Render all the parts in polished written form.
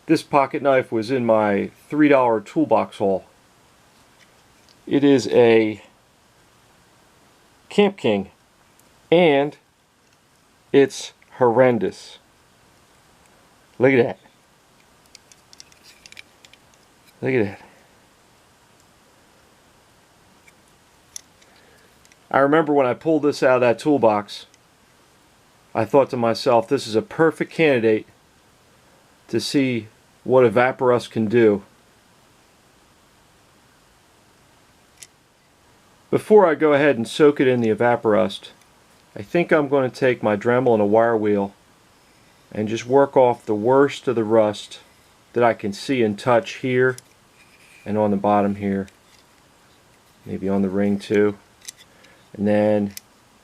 This pocket knife was in my $3 toolbox haul. It is a Kamp King, and it's horrendous. Look at that. Look at that. I remember when I pulled this out of that toolbox, I thought to myself, this is a perfect candidate to see what evaporust can do. Before I go ahead and soak it in the evaporust, I think I'm going to take my Dremel and a wire wheel and just work off the worst of the rust that I can see and touch here and on the bottom here, maybe on the ring too. And then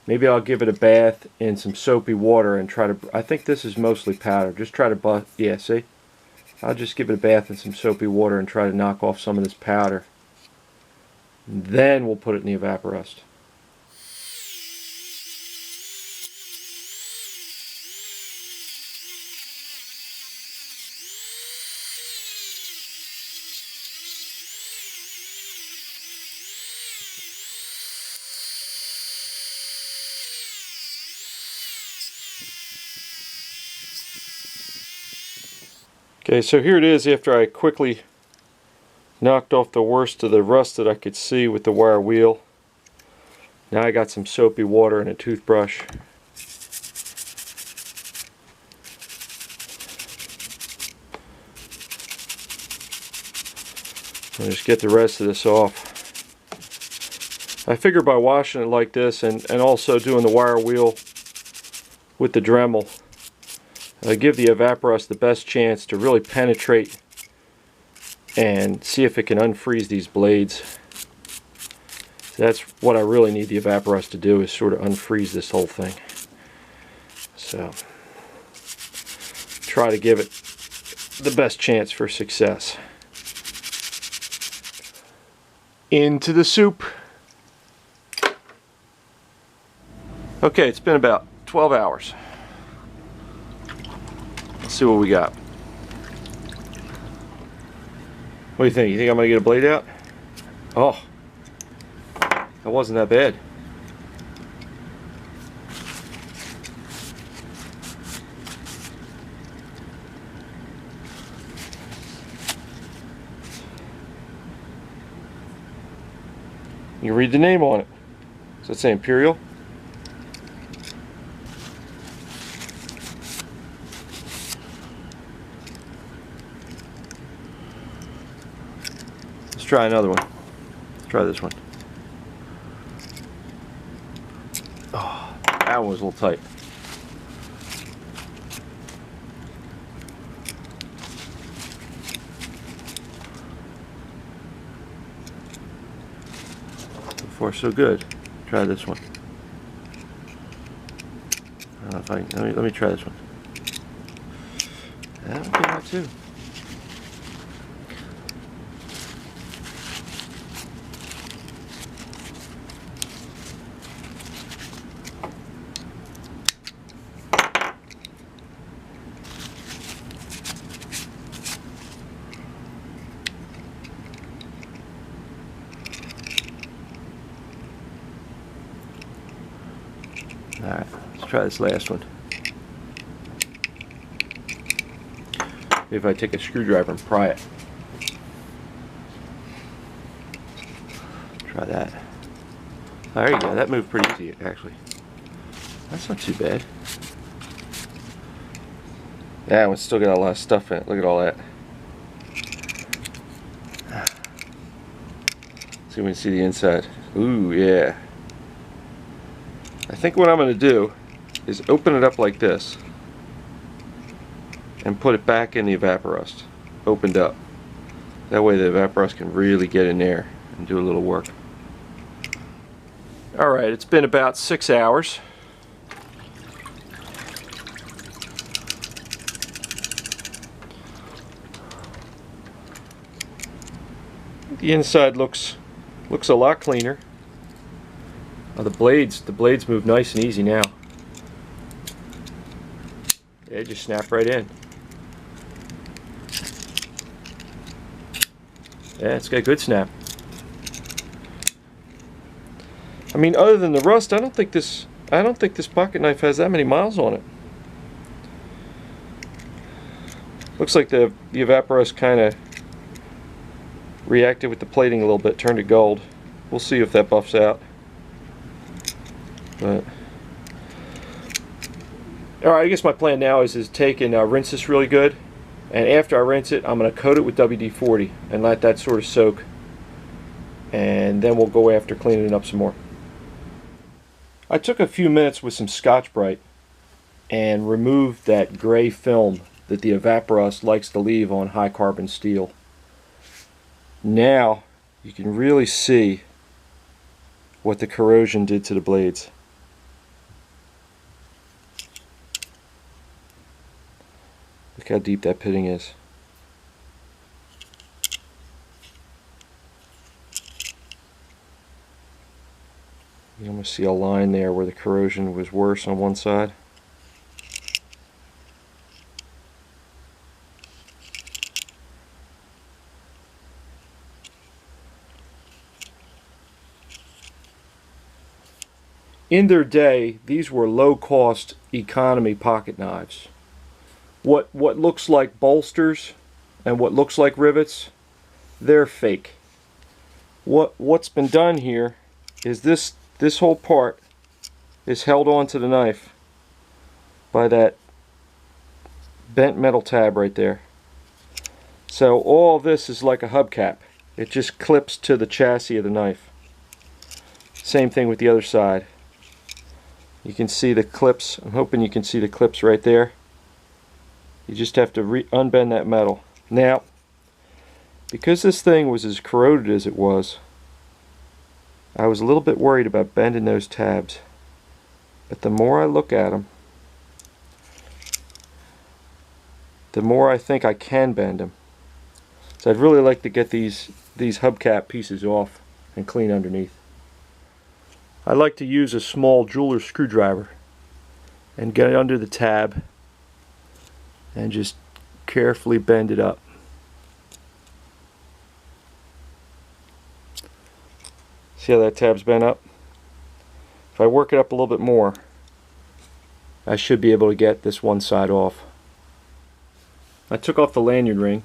maybe I'll give it a bath in some soapy water and try to, I think this is mostly powder, just try to yeah, see? I'll just give it a bath in some soapy water and try to knock off some of this powder. And then we'll put it in the evaporust. Okay, so here it is after I quickly knocked off the worst of the rust that I could see with the wire wheel. Now I got some soapy water and a toothbrush. I'll just get the rest of this off. I figure by washing it like this and also doing the wire wheel with the Dremel, give the evaporust the best chance to really penetrate and see if it can unfreeze these blades. That's what I really need the evaporust to do, is sort of unfreeze this whole thing. So try to give it the best chance for success. Into the soup. Okay, it's been about 12 hours. Let's see what we got. What do you think? You think I'm going to get a blade out? Oh, that wasn't that bad. You can read the name on it. Does it say Imperial? Let's try another one. Let's try this one. Oh, that one was a little tight. So far so good. Try this one. I don't know if I can, let me try this one. That would be hot too. Alright, let's try this last one. Maybe if I take a screwdriver and pry it. Try that. There you go, that moved pretty easy actually. That's not too bad. That one's still got a lot of stuff in it, look at all that. See if we can see the inside. Ooh, yeah. I think what I'm going to do is open it up like this and put it back in the evaporust, opened up. That way the evaporust can really get in there and do a little work. Alright, it's been about 6 hours. The inside looks a lot cleaner. Oh, the blades move nice and easy now. They just snap right in. Yeah, it's got good snap. I mean, other than the rust, I don't think this pocket knife has that many miles on it. Looks like the evaporust kind of reacted with the plating a little bit, turned to gold. We'll see if that buffs out. But all right, I guess my plan now is take and rinse this really good, and after I rinse it, I'm going to coat it with WD-40 and let that sort of soak, and then we'll go after cleaning it up some more. I took a few minutes with some Scotch-Brite and removed that gray film that the evaporust likes to leave on high carbon steel. Now you can really see what the corrosion did to the blades. Look how deep that pitting is. You almost see a line there where the corrosion was worse on one side. In their day, these were low-cost economy pocket knives. What looks like bolsters and what looks like rivets, they're fake. What's been done here is this whole part is held onto the knife by that bent metal tab right there. So all this is like a hubcap. It just clips to the chassis of the knife. Same thing with the other side. You can see the clips. I'm hoping you can see the clips right there. You just have to unbend that metal. Now, because this thing was as corroded as it was, I was a little bit worried about bending those tabs. But the more I look at them, the more I think I can bend them. So I'd really like to get these hubcap pieces off and clean underneath. I like to use a small jeweler's screwdriver and get it under the tab and just carefully bend it up. See how that tab's bent up? If I work it up a little bit more, I should be able to get this one side off. I took off the lanyard ring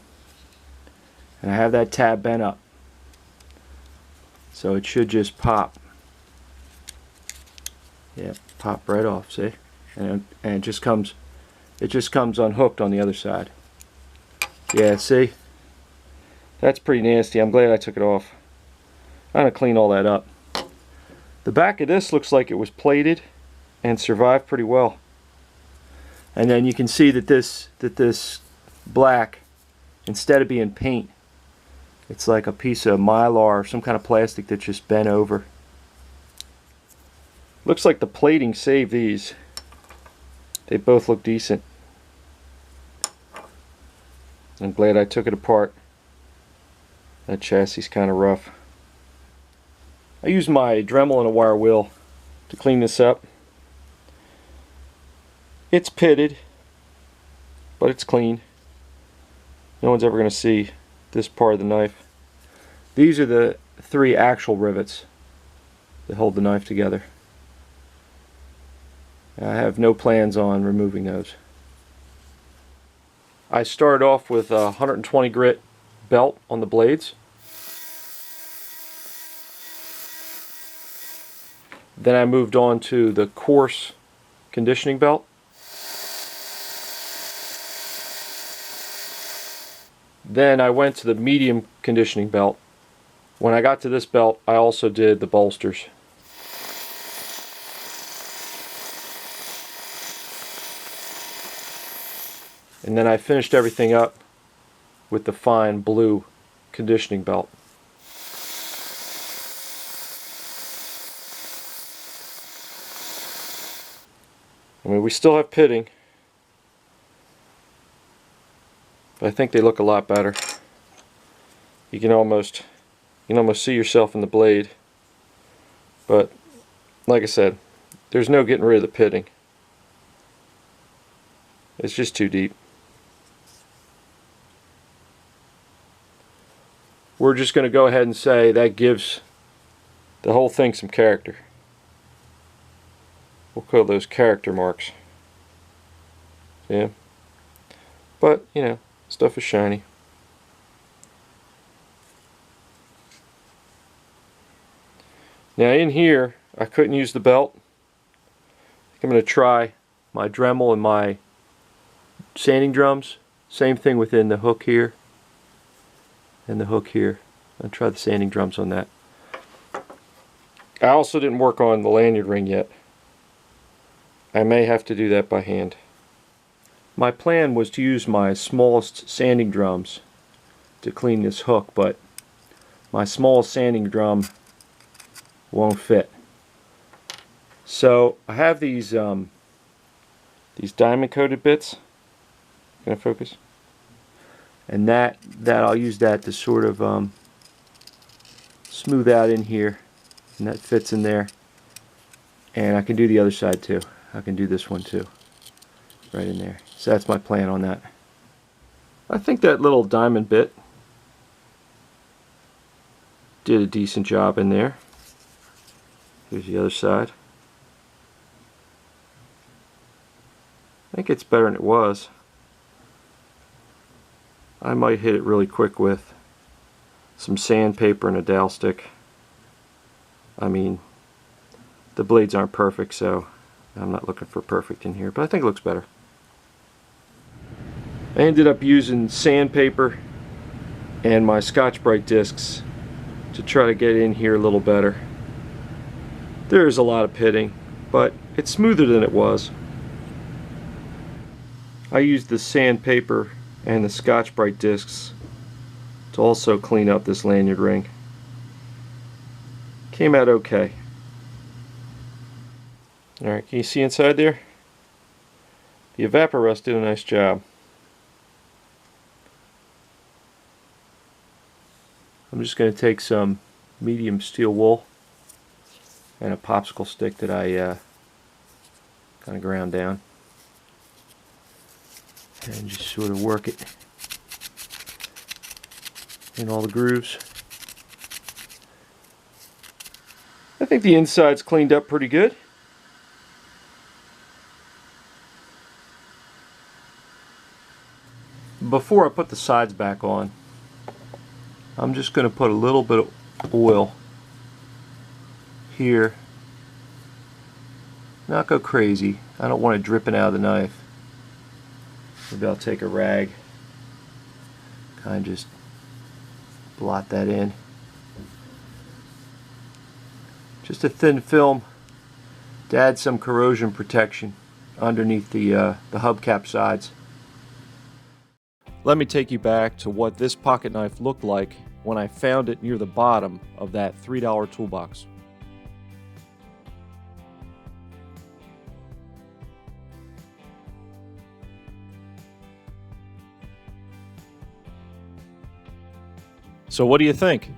and I have that tab bent up, so it should just pop. Yeah, pop right off, see? And it just comes unhooked on the other side. Yeah, see? That's pretty nasty. I'm glad I took it off. I'm going to clean all that up. The back of this looks like it was plated and survived pretty well. And then you can see that this black, instead of being paint, it's like a piece of mylar or some kind of plastic that just bent over. Looks like the plating saved these. They both look decent. I'm glad I took it apart. That chassis is kind of rough. I used my Dremel and a wire wheel to clean this up. It's pitted, but it's clean. No one's ever going to see this part of the knife. These are the 3 actual rivets that hold the knife together. I have no plans on removing those. I started off with a 120 grit belt on the blades. Then I moved on to the coarse conditioning belt. Then I went to the medium conditioning belt. When I got to this belt, I also did the bolsters. And then I finished everything up with the fine blue conditioning belt. I mean, we still have pitting, but I think they look a lot better. You can almost see yourself in the blade, but like I said, there's no getting rid of the pitting. It's just too deep. we're just going to go ahead and say that gives the whole thing some character. We'll call those character marks. Yeah. But, you know, stuff is shiny. Now in here, I couldn't use the belt. I'm going to try my Dremel and my sanding drums. Same thing within the hook here and the hook here. I'll try the sanding drums on that. I also didn't work on the lanyard ring yet. I may have to do that by hand. My plan was to use my smallest sanding drums to clean this hook, but my smallest sanding drum won't fit. So I have these diamond coated bits. Can I focus? And that I'll use that to sort of smooth out in here, and that fits in there. And I can do the other side too. I can do this one too, right in there. So that's my plan on that. I think that little diamond bit did a decent job in there. Here's the other side. I think it's better than it was. I might hit it really quick with some sandpaper and a dowel stick. I mean, the blades aren't perfect, so I'm not looking for perfect in here, but I think it looks better. I ended up using sandpaper and my Scotch-Brite discs to try to get in here a little better. There is a lot of pitting, but it's smoother than it was. I used the sandpaper and the Scotch-Brite discs to also clean up this lanyard ring. Came out okay. Alright, can you see inside there? The Evaporust did a nice job. I'm just going to take some medium steel wool and a popsicle stick that I kind of ground down, and just sort of work it in all the grooves. I think the inside's cleaned up pretty good. Before I put the sides back on, I'm just going to put a little bit of oil here. Not go crazy. I don't want it dripping out of the knife. Maybe I'll take a rag, kind of just blot that in. Just a thin film to add some corrosion protection underneath the hubcap sides. Let me take you back to what this pocket knife looked like when I found it near the bottom of that $3 toolbox. So what do you think?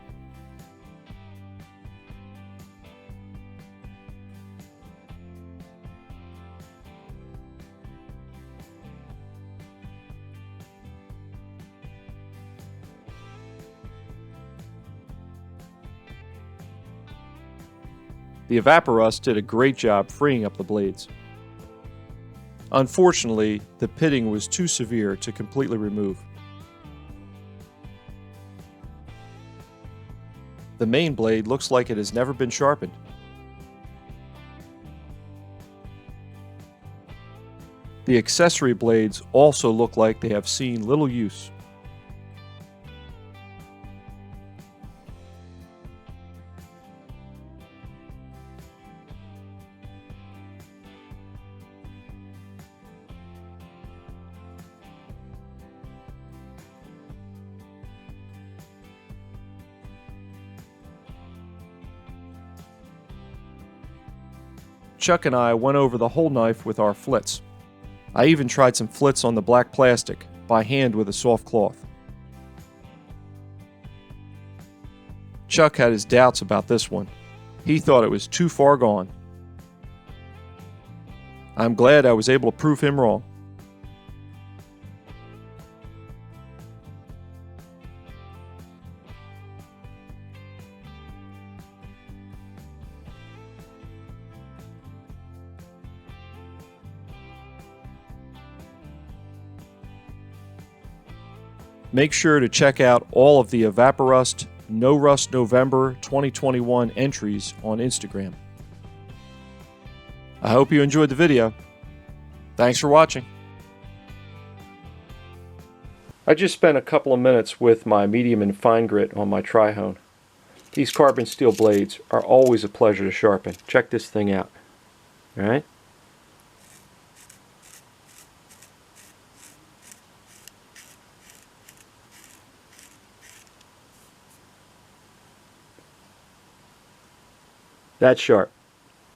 The Evaporust did a great job freeing up the blades. Unfortunately, the pitting was too severe to completely remove. The main blade looks like it has never been sharpened. The accessory blades also look like they have seen little use. Chuck and I went over the whole knife with our flits. I even tried some flits on the black plastic by hand with a soft cloth. Chuck had his doubts about this one. He thought it was too far gone. I'm glad I was able to prove him wrong. Make sure to check out all of the Evaporust No Rust November 2021 entries on Instagram. I hope you enjoyed the video. Thanks for watching. I just spent a couple of minutes with my medium and fine grit on my Tri-Hone. These carbon steel blades are always a pleasure to sharpen. Check this thing out. All right? That's sharp.